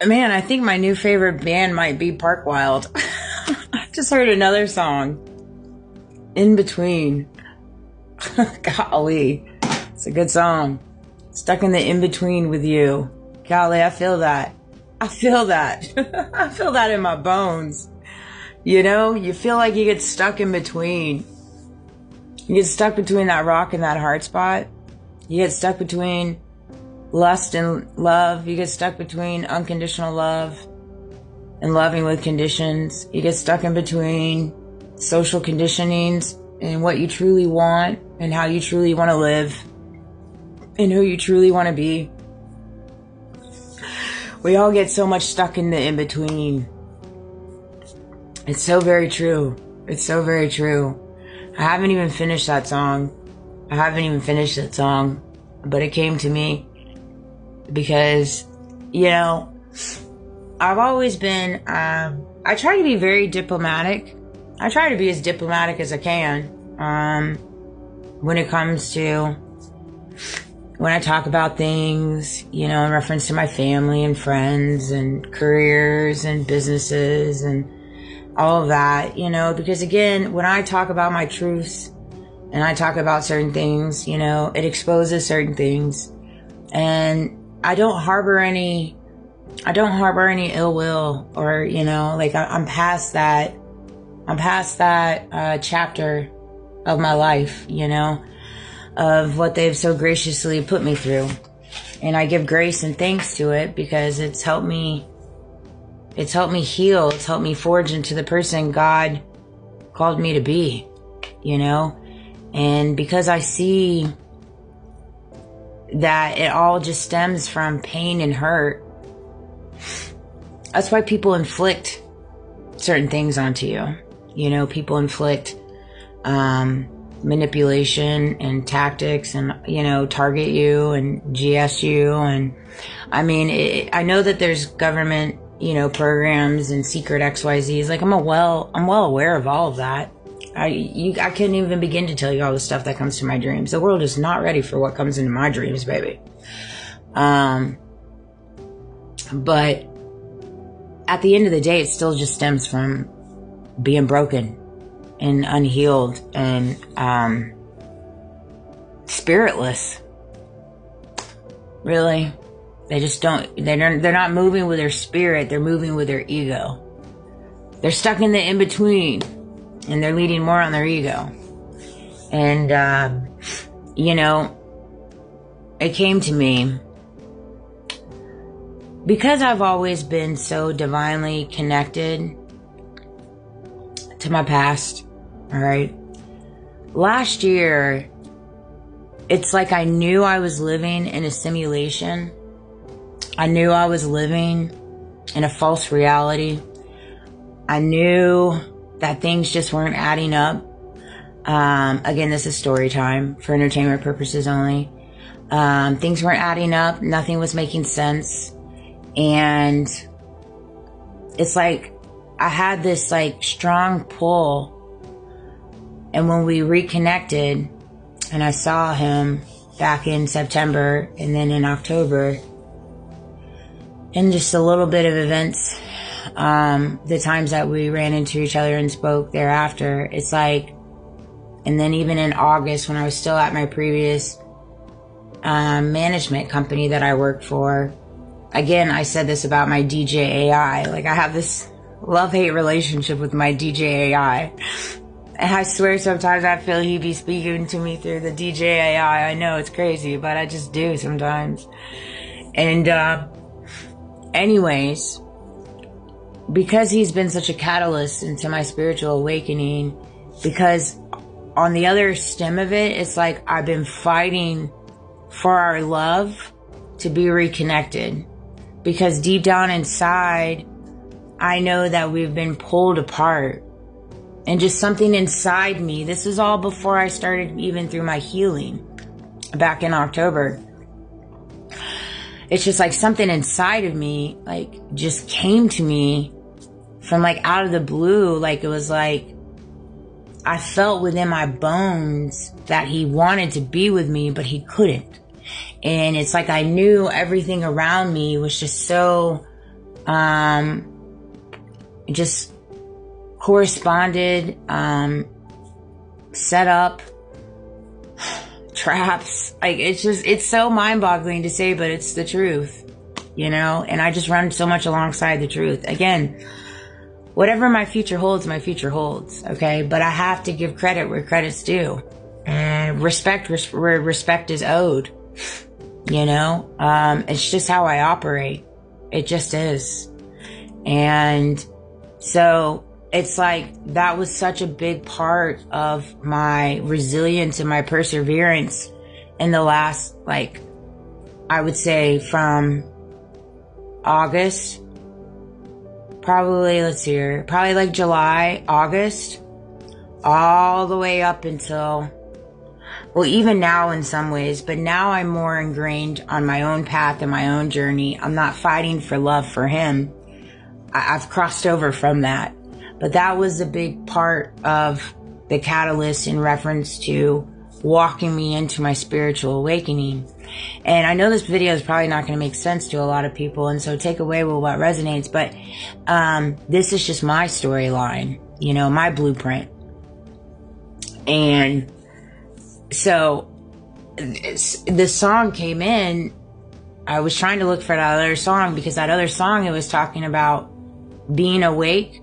Man, I think my new favorite band might be Park Wild. I just heard another song. In Between. Golly. It's a good song. Stuck in the in-between with you. Golly, I feel that. I feel that. I feel that in my bones. You know, you feel like you get stuck in between. You get stuck between that rock and that hard spot. You get stuck between lust and love. You get stuck between unconditional love and loving with conditions. You get stuck in between social conditionings and what you truly want and how you truly want to live and who you truly want to be. We all get so much stuck in the in-between. It's so very true. It's so very true. I haven't even finished that song. But it came to me because, you know, I've always been, I try to be very diplomatic. I try to be as diplomatic as I can, when it comes to, when I talk about things, you know, in reference to my family and friends and careers and businesses and all of that, you know, because again, when I talk about my truths and I talk about certain things, you know, it exposes certain things, and I don't harbor any ill will, or, you know, like I'm past that chapter of my life, you know, of what they've so graciously put me through. And I give grace and thanks to it because it's helped me heal. It's helped me forge into the person God called me to be, you know? And because I see that it all just stems from pain and hurt, that's why people inflict certain things onto you. You know, people inflict manipulation and tactics and, you know, target you and GS you. And I mean, I know that there's government, you know, programs and secret XYZs. Like I'm well aware of all of that. I couldn't even begin to tell you all the stuff that comes to my dreams. The world is not ready for what comes into my dreams, baby. But at the end of the day, it still just stems from being broken and unhealed and spiritless. Really. They're not moving with their spirit, they're moving with their ego. They're stuck in the in-between and they're leading more on their ego. And you know, it came to me because I've always been so divinely connected to my past. All right. Last year, it's like I knew I was living in a simulation. I knew I was living in a false reality. I knew that things just weren't adding up. Again, this is story time for entertainment purposes only. Things weren't adding up. Nothing was making sense. And it's like I had this like strong pull. And when we reconnected and I saw him back in September and then in October, and just a little bit of events, the times that we ran into each other and spoke thereafter, it's like, and then even in August when I was still at my previous management company that I worked for, again, I said this about my DJ AI, like I have this love-hate relationship with my DJ AI. And I swear sometimes I feel he be speaking to me through the DJ AI. I know it's crazy, but I just do sometimes. And anyways, because he's been such a catalyst into my spiritual awakening, because on the other stem of it, it's like I've been fighting for our love to be reconnected. Because deep down inside, I know that we've been pulled apart. And just something inside me, this is all before I started even through my healing back in October. It's just like something inside of me, like just came to me from like out of the blue. Like it was like, I felt within my bones that he wanted to be with me, but he couldn't. And it's like I knew everything around me was just so just corresponded, set up traps. Like, it's so mind-boggling to say, but it's the truth, and I just run so much alongside the truth. Again, whatever my future holds, okay? But I have to give credit where credit's due, and respect where respect is owed, it's just how I operate. It just is. And so it's like, that was such a big part of my resilience and my perseverance in the last, I would say from August, probably like July, August, all the way up until, well, even now in some ways, but now I'm more ingrained on my own path and my own journey. I'm not fighting for love for him. I've crossed over from that. But that was a big part of the catalyst in reference to walking me into my spiritual awakening. And I know this video is probably not going to make sense to a lot of people, and so take away with what resonates, but this is just my storyline, my blueprint. And so the song came in, I was trying to look for that other song, because that other song, it was talking about being awake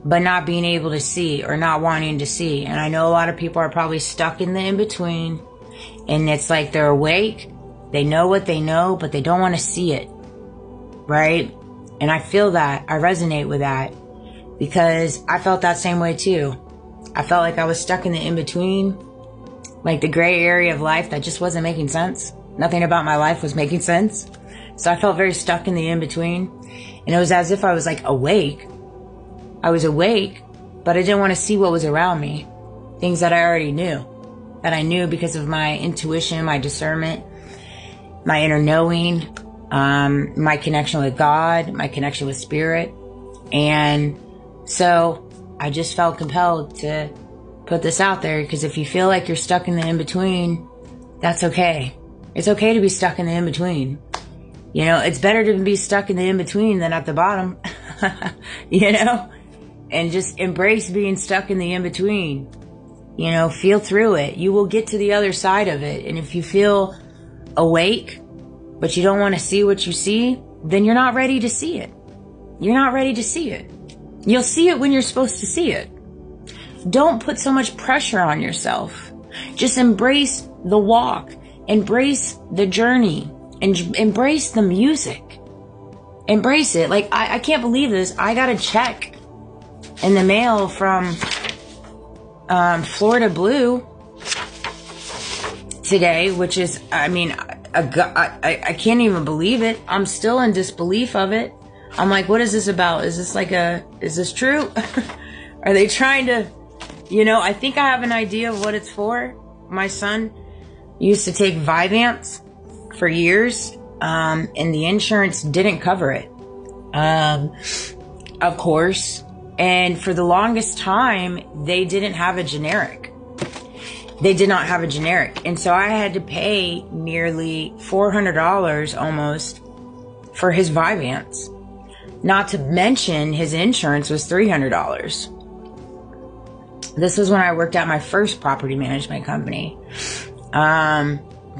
but not being able to see, or not wanting to see. And I know a lot of people are probably stuck in the in-between, and it's like they're awake, they know what they know, but they don't want to see it, right? And I feel that, I resonate with that, because I felt that same way too. I felt like I was stuck in the in-between, like the gray area of life that just wasn't making sense. Nothing about my life was making sense. So I felt very stuck in the in-between, and it was as if I was like awake. I was awake, but I didn't want to see what was around me. Things that I already knew. That I knew because of my intuition, my discernment, my inner knowing, my connection with God, my connection with spirit. And so I just felt compelled to put this out there, because if you feel like you're stuck in the in-between, that's okay. It's okay to be stuck in the in-between. It's better to be stuck in the in-between than at the bottom, and just embrace being stuck in the in-between. Feel through it. You will get to the other side of it. And if you feel awake, but you don't want to see what you see, then you're not ready to see it. You're not ready to see it. You'll see it when you're supposed to see it. Don't put so much pressure on yourself. Just embrace the walk. Embrace the journey. And embrace the music. Embrace it. Like, I can't believe this. I got a check in the mail from Florida Blue today, which is, I can't even believe it. I'm still in disbelief of it. I'm like, what is this about? Is this true? Are they trying to, I think I have an idea of what it's for. My son used to take Vyvanse for years, and the insurance didn't cover it. Of course. And for the longest time, they didn't have a generic. They did not have a generic. And so I had to pay nearly $400 almost for his Vyvanse. Not to mention his insurance was $300. This was when I worked at my first property management company.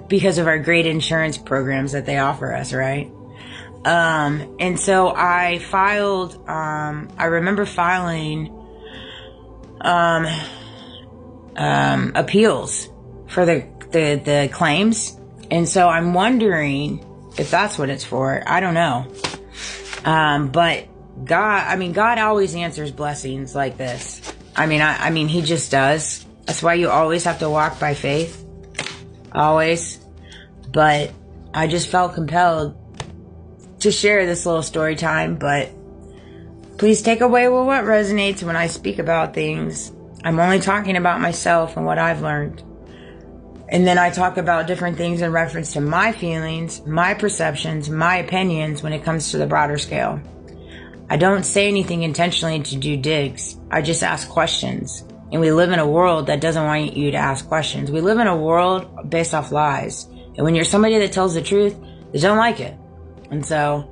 Because of our great insurance programs that they offer us, right? And so I filed, I remember filing, appeals for the claims. And so I'm wondering if that's what it's for. I don't know. But God always answers blessings like this. I mean, he just does. That's why you always have to walk by faith. Always. But I just felt compelled to share this little story time, but please take away with what resonates when I speak about things. I'm only talking about myself and what I've learned. And then I talk about different things in reference to my feelings, my perceptions, my opinions when it comes to the broader scale. I don't say anything intentionally to do digs. I just ask questions. And we live in a world that doesn't want you to ask questions. We live in a world based off lies. And when you're somebody that tells the truth, they don't like it. And so